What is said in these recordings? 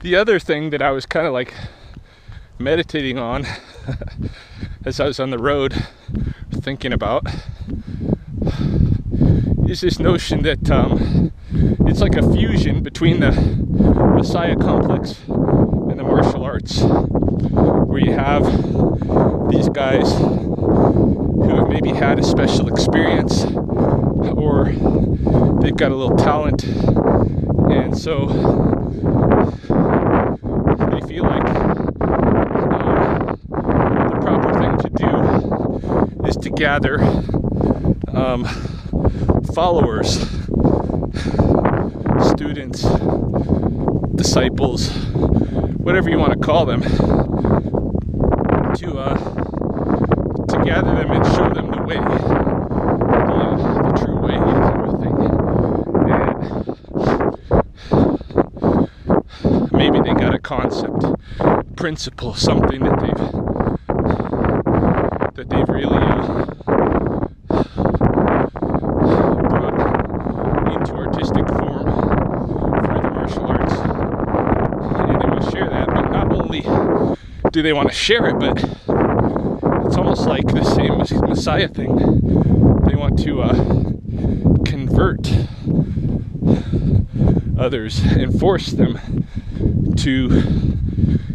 The other thing that I was kind of like meditating on as I was on the road thinking about is this notion that it's like a fusion between the Messiah complex and the martial arts, where you have these guys who have maybe had a special experience or they've got a little talent, and so they feel like the proper thing to do is to gather followers, students, disciples, whatever you want to call them, to gather them and show them the way, the true way, kind of thing. And maybe they got a concept, principle, something that they've really brought into artistic form for the martial arts, and they will share that. But not only do they want to share it, but it's almost like the same Messiah thing. They want to convert others and force them to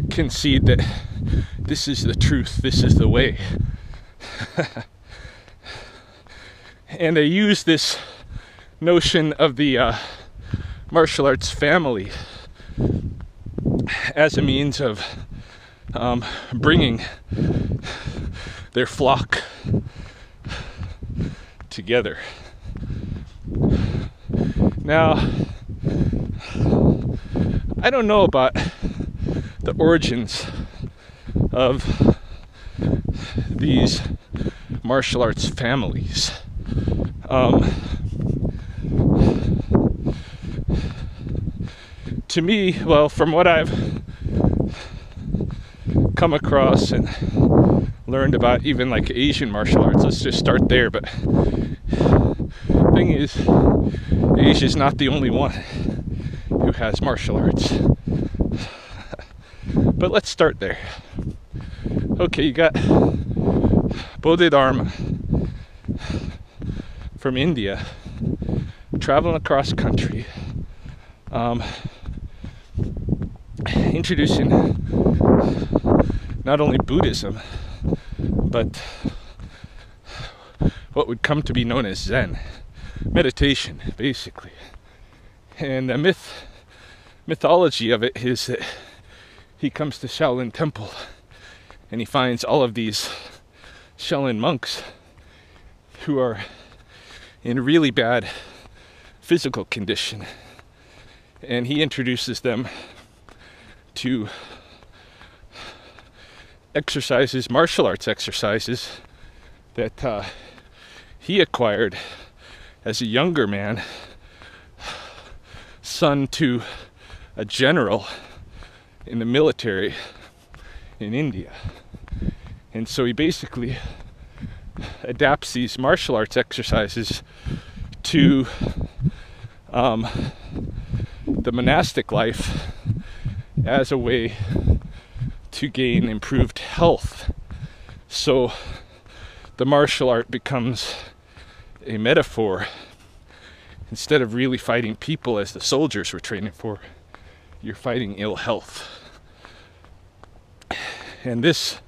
concede that this is the truth, this is the way. And they use this notion of the martial arts family as a means of bringing their flock together. Now, I don't know about the origins of these martial arts families. To me, well, from what I've come across and learned about, even like Asian martial arts, let's just start there. But the thing is, Asia is not the only one who has martial arts. But let's start there. Okay, you got Bodhidharma from India traveling across country, introducing not only Buddhism, but what would come to be known as Zen, meditation, basically. And the mythology of it is that he comes to Shaolin Temple and he finds all of these Shaolin monks who are in really bad physical condition, and he introduces them to exercises, martial arts exercises that he acquired as a younger man, son to a general in the military in India. And so he basically adapts these martial arts exercises to the monastic life as a way to gain improved health. So the martial art becomes a metaphor. Instead of really fighting people as the soldiers were training for, you're fighting ill health. And this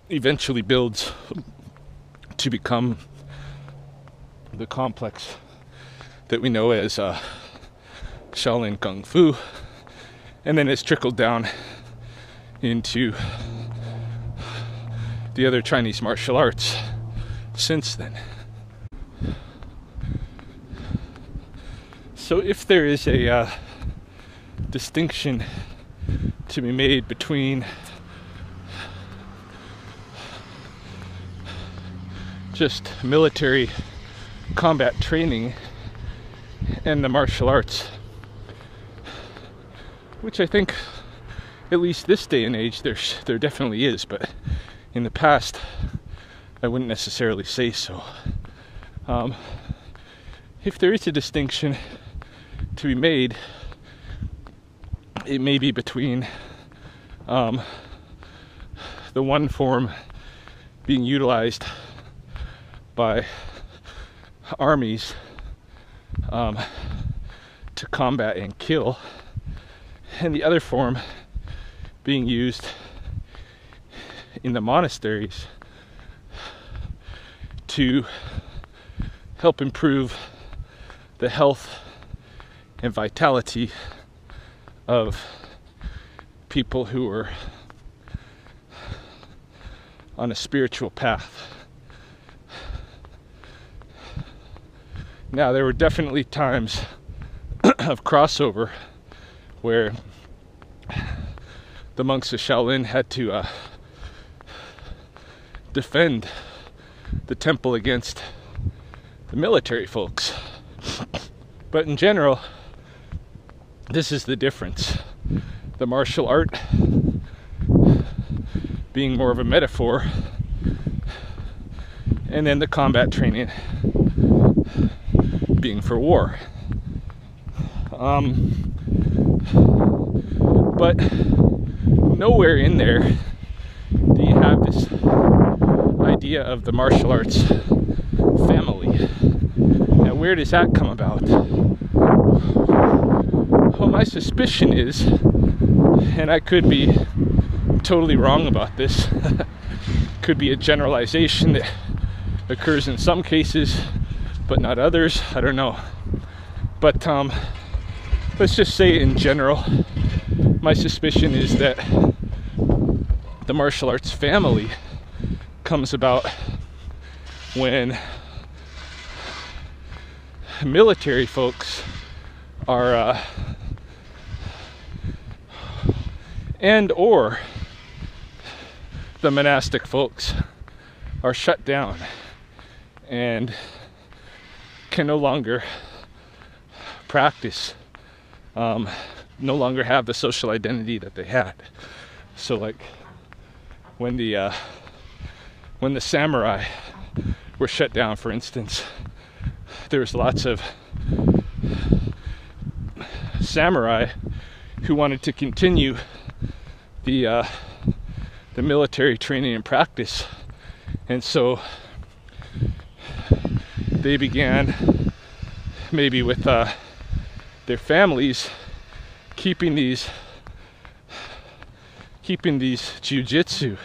eventually builds to become the complex that we know as Shaolin Kung Fu, and then it's trickled down into the other Chinese martial arts since then. So if there is a distinction to be made between just military combat training and the martial arts, which I think, at least this day and age, there definitely is, but in the past, I wouldn't necessarily say so. If there is a distinction, to be made, it may be between the one form being utilized by armies to combat and kill, and the other form being used in the monasteries to help improve the health and vitality of people who are on a spiritual path. Now, there were definitely times of crossover where the monks of Shaolin had to defend the temple against the military folks. But in general, this is the difference. The martial art being more of a metaphor, and then the combat training being for war. But nowhere in there do you have this idea of the martial arts family. Now, where does that come about? Well, my suspicion is, and I could be totally wrong about this, could be a generalization that occurs in some cases but not others, I don't know. But let's just say in general, my suspicion is that the martial arts family comes about when military folks are and or the monastic folks are shut down and can no longer practice, no longer have the social identity that they had. So like when the samurai were shut down, for instance, there was lots of samurai who wanted to continue the military training and practice, and so they began, maybe with their families, keeping these jiu-jitsu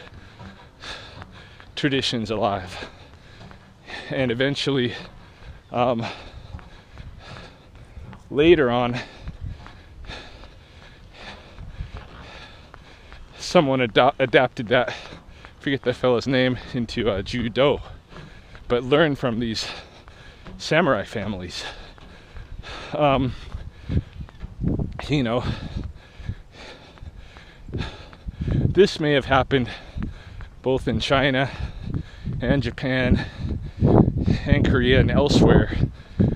traditions alive, and eventually later on someone adapted that, forget that fellow's name, into judo, but learned from these samurai families. You know, this may have happened both in China and Japan and Korea and elsewhere,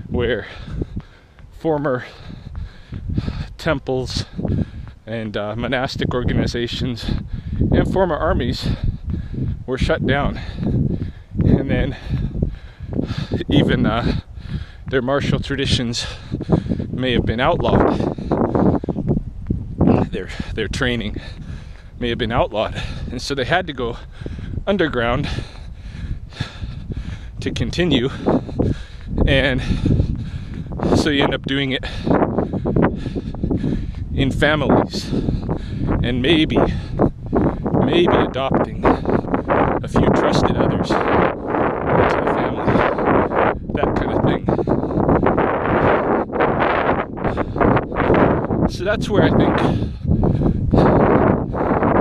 where former temples and monastic organizations and former armies were shut down, and then even their martial traditions may have been outlawed. Their training may have been outlawed, and so they had to go underground to continue, and so you end up doing it in families, and maybe adopting a few trusted others into the family, that kind of thing. So that's where I think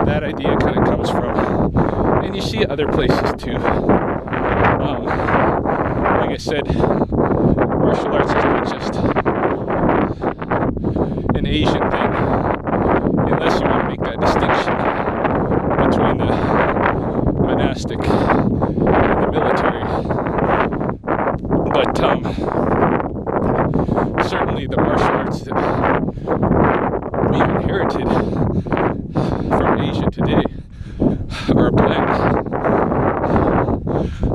that idea kind of comes from, and you see it other places too. Like I said, martial arts is not just an Asian thing, unless you want to make that distinction between the monastic and the military. But certainly the martial arts that we've inherited from Asia today are a blend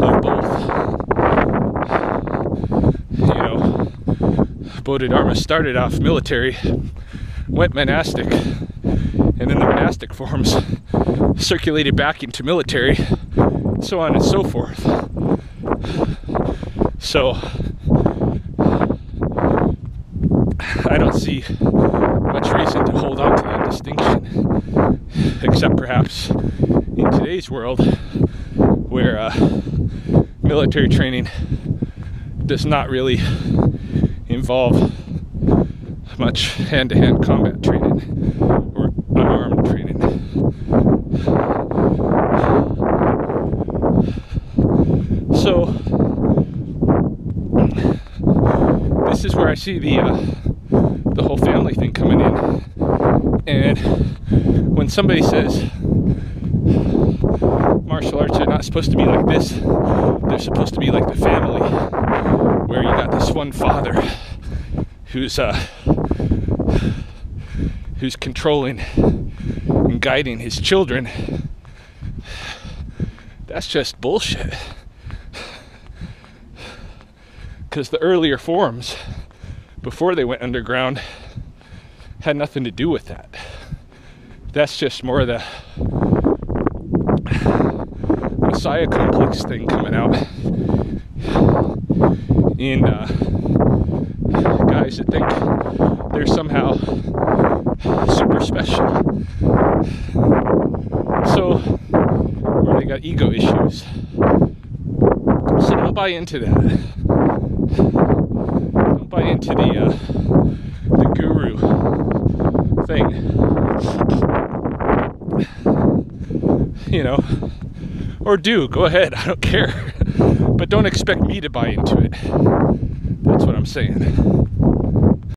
of both. You know, Bodhidharma started off military, went monastic, and then the monastic forms circulated back into military, so on and so forth. So I don't see much reason to hold on to that distinction, except perhaps in today's world where military training does not really involve much hand-to-hand combat training or unarmed training. So this is where I see the whole family thing coming in. And when somebody says martial arts are not supposed to be like this, they're supposed to be like the family, where you got this one father who's controlling and guiding his children. That's just bullshit. Because the earlier forms, before they went underground, had nothing to do with that. That's just more of the Messiah complex thing coming out in guys that think they're somehow super special. So, or they got ego issues. So don't buy into that. Don't buy into the guru thing. You know, or do, go ahead, I don't care. But don't expect me to buy into it. That's what I'm saying.